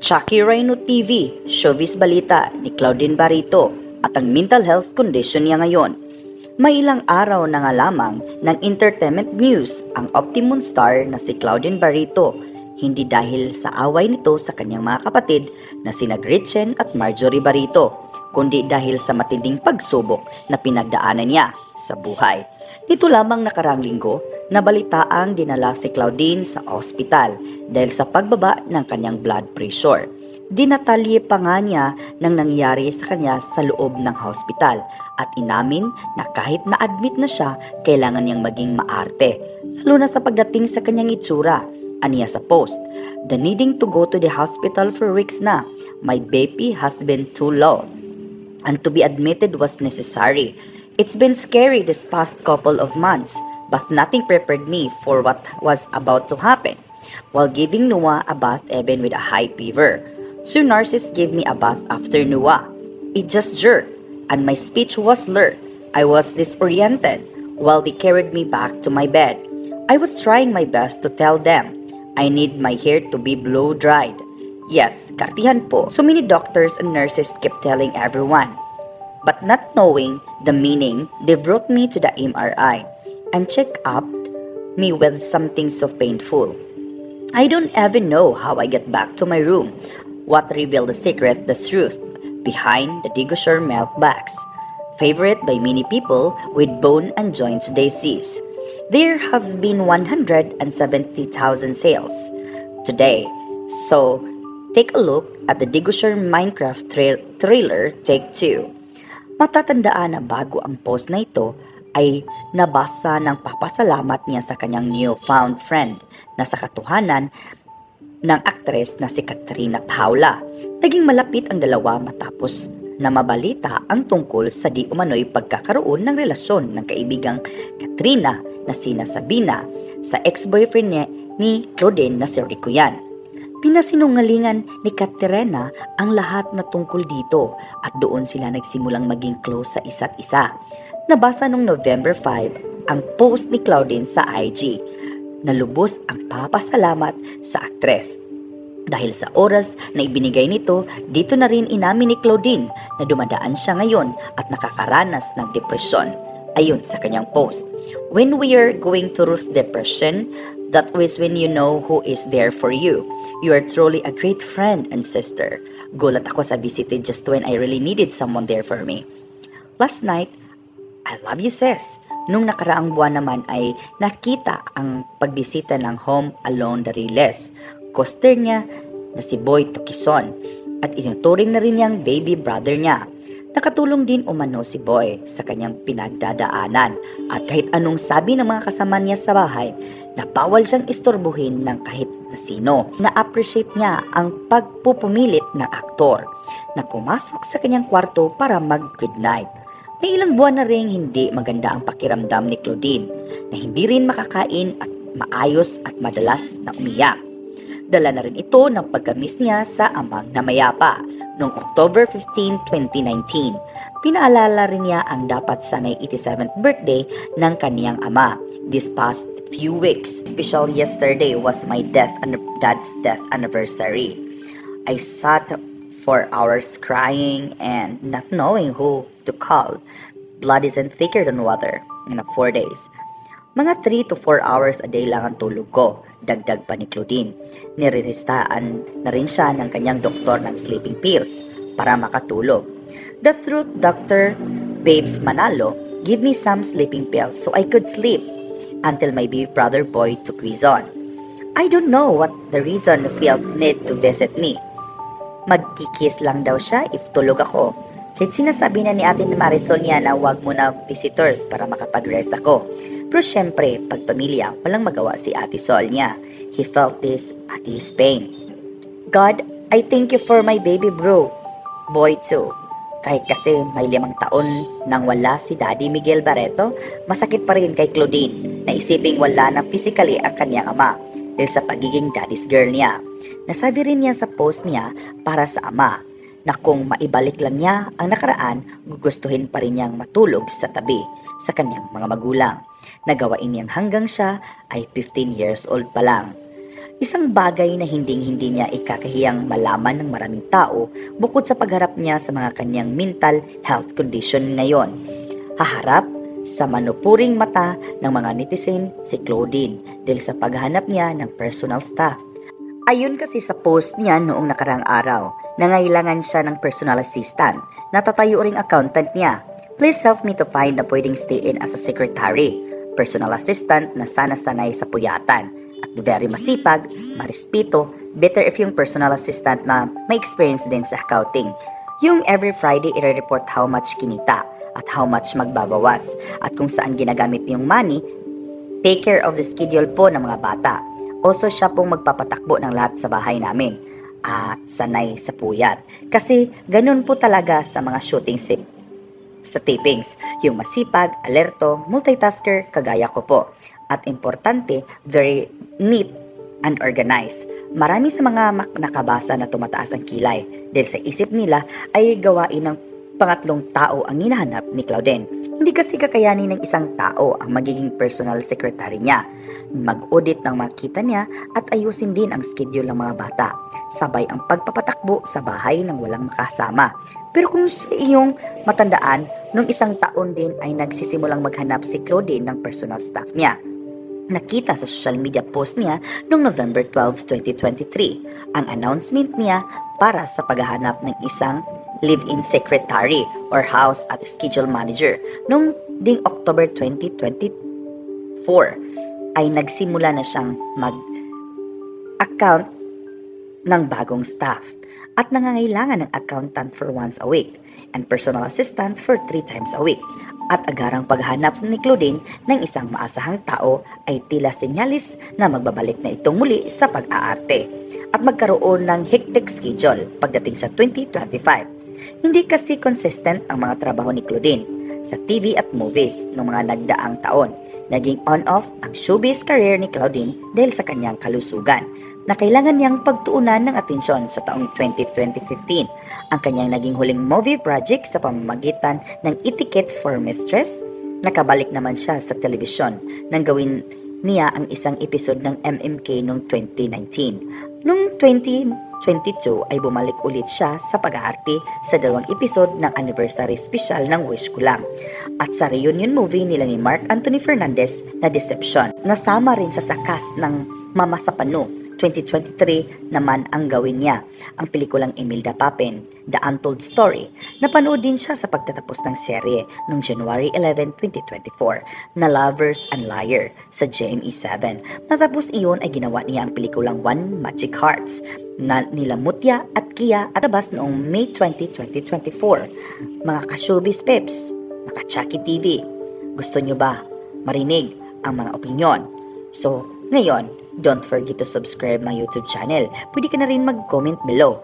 Chucky Rhino TV, showbiz balita ni Claudine Barito at ang mental health condition niya ngayon. May ilang araw na nga lamang ng entertainment news ang Optimum star na si Claudine Barito, hindi dahil sa away nito sa kanyang mga kapatid na sina Gretchen at Marjorie Barito, kundi dahil sa matinding pagsubok na pinagdaanan niya sa buhay. Nito lamang nakaraang linggo, nabalitaang dinala si Claudine sa ospital dahil sa pagbaba ng kanyang blood pressure. Dinatalye pa nga niya ng nangyari sa kanya sa loob ng hospital at inamin na kahit na-admit na siya, kailangan niyang maging maarte, lalo na sa pagdating sa kanyang itsura. Aniya sa post, "The needing to go to the hospital for weeks na. My BP has been too low, and to be admitted was necessary. It's been scary this past couple of months, but nothing prepared me for what was about to happen. While giving Noah a bath even with a high fever, two nurses gave me a bath after Noah. It just jerked, and my speech was slurred. I was disoriented while they carried me back to my bed. I was trying my best to tell them, I need my hair to be blow-dried. Yes, kartihan po. So many doctors and nurses kept telling everyone. But not knowing the meaning, they brought me to the MRI and checked up me with something so painful. I don't even know how I get back to my room. What revealed the secret, the truth, behind the Digosure milk bags, favorite by many people with bone and joints disease. There have been 170,000 sales today. So, take a look at the Digosure Minecraft trailer Take 2. Matatandaan na bago ang post na ito ay nabasa ng papasalamat niya sa kanyang newfound friend na sa katuhanan ng aktres na si Katrina Paula. Naging malapit ang dalawa matapos na mabalita ang tungkol sa di umano'y pagkakaroon ng relasyon ng kaibigang Katrina na sina Sabina sa ex-boyfriend ni Claudine na si Rico yan. Pinasinungalingan ni Katrina ang lahat na tungkol dito at doon sila nagsimulang maging close sa isa't isa. Nabasa noong November 5 ang post ni Claudine sa IG na lubos ang papasalamat sa aktres. Dahil sa oras na ibinigay nito, dito na rin inamin ni Claudine na dumadaan siya ngayon at nakakaranas ng depresyon. Ayon sa kanyang post, "When we are going through depression, that is when you know who is there for you. You are truly a great friend and sister. Gulat ako sa visited just when I really needed someone there for me. Last night, I love you sis." Nung nakaraang buwan naman ay nakita ang pagbisita ng Home Alone the Riles, coaster niya na si Boy Tukison at inuturing na rin niyang baby brother niya. Nakatulong din umano si Boy sa kanyang pinagdadaanan at kahit anong sabi ng mga kasama niya sa bahay na bawal siyang istorbohin ng kahit na sino. Na-appreciate niya ang pagpupumilit ng aktor na pumasok sa kanyang kwarto para mag-goodnight. May ilang buwan na ring hindi maganda ang pakiramdam ni Claudine na hindi rin makakain at maayos at madalas na umiyak. Dala na rin ito ng pagkamis niya sa amang namayapa noong October 15, 2019. Pinaalala rin niya ang dapat sanay 87th birthday ng kaniyang ama this past few weeks. Especially yesterday was my dad's death anniversary. I sat for hours crying and not knowing who to call. Blood isn't thicker than water in 4 days. Mga 3 to 4 hours a day lang ang tulog ko, dagdag pa ni Claudine. Nirerestaan na rin siya ng kanyang doktor ng sleeping pills para makatulog. The truth, Dr. Babes Manalo, give me some sleeping pills so I could sleep until my baby brother Boy took Quizon. I don't know what the reason felt need to visit me. Magkikiss lang daw siya if tulog ako. Kahit sinasabi na ni Ate Marisol niya na wag mo na visitors para makapag-rest ako. Pero syempre, pag pamilya, walang magawa si Ate Sol niya. He felt this at his pain. God, I thank you for my baby bro, Boy too. Kahit kasi may 5 taon nang wala si Daddy Miguel Barreto, masakit pa rin kay Claudine na isiping wala na physically ang kanyang ama dahil sa pagiging daddy's girl niya. Nasabi rin niya sa post niya para sa ama na kung maibalik lang niya ang nakaraan, gugustuhin pa rin niyang matulog sa tabi sa kanyang mga magulang. Nagawain niyang hanggang siya ay 15 years old pa lang. Isang bagay na hinding-hindi niya ikakahiyang malaman ng maraming tao bukod sa pagharap niya sa mga kanyang mental health condition ngayon. Haharap sa manupuring mata ng mga netizen si Claudine dahil sa paghanap niya ng personal staff. Ayon kasi sa post niya noong nakarang araw, nangailangan siya ng personal assistant, natatayo ring accountant niya. Please help me to find na pwedeng stay in as a secretary. Personal assistant na sana sanay sa puyatan. At very masipag, marespeto, better if yung personal assistant na may experience din sa accounting. Yung every Friday i-report how much kinita at how much magbabawas at kung saan ginagamit yung money, take care of the schedule po ng mga bata. Also siya pong magpapatakbo ng lahat sa bahay namin at sanay sa puyat. Kasi ganun po talaga sa mga shooting sa tapings. Yung masipag, alerto, multitasker, kagaya ko po. At importante, very neat and organized. Marami sa mga nakabasa na tumataas ang kilay dahil sa isip nila ay gawain ng pangatlong tao ang hinahanap ni Claudine. Hindi kasi kakayanin ng isang tao ang magiging personal secretary niya. Mag-audit ng makita niya at ayusin din ang schedule ng mga bata. Sabay ang pagpapatakbo sa bahay ng walang makasama. Pero kung sa iyong matandaan, nung isang taon din ay nagsisimulang maghanap si Claudine ng personal staff niya. Nakita sa social media post niya noong November 12, 2023 ang announcement niya para sa paghahanap ng isang live-in secretary or house at schedule manager. Noong ding October 2024 ay nagsimula na siyang mag-account ng bagong staff at nangangailangan ng accountant for once a week and personal assistant for 3 times a week. At agarang paghanap ni Claudine ng isang maasahang tao ay tila senyalis na magbabalik na itong muli sa pag-aarte at magkaroon ng hectic schedule pagdating sa 2025. Hindi kasi consistent ang mga trabaho ni Claudine sa TV at movies noong mga nagdaang taon. Naging on-off ang showbiz career ni Claudine dahil sa kanyang kalusugan na kailangan niyang pagtuunan ng atensyon sa taong 2015. Ang kanyang naging huling movie project sa pamamagitan ng Etiquettes for Mistress. Nakabalik naman siya sa telebisyon nang gawin niya ang isang episode ng MMK noong 2019. Noong 2022 ay bumalik ulit siya sa pag-aarte sa 2 episode ng anniversary special ng Wish Ko Lang at sa reunion movie nila ni Mark Anthony Fernandez na Deception. Nasama rin siya sa cast ng Mama sa Pano. 2023 naman ang gawin niya ang pelikulang Imelda Papin, The Untold Story. Napanood din siya sa pagtatapos ng serye noong January 11, 2024 na Lovers and Liar sa GME7. Natapos iyon ay ginawa niya ang pelikulang One Magic Hearts na nila Mutya at Kia at labas noong May 20, 2024. Mga ka-showbiz peps, mga Chucky TV, gusto nyo ba marinig ang mga opinyon? So, ngayon, don't forget to subscribe my YouTube channel. Pwede ka na rin mag-comment below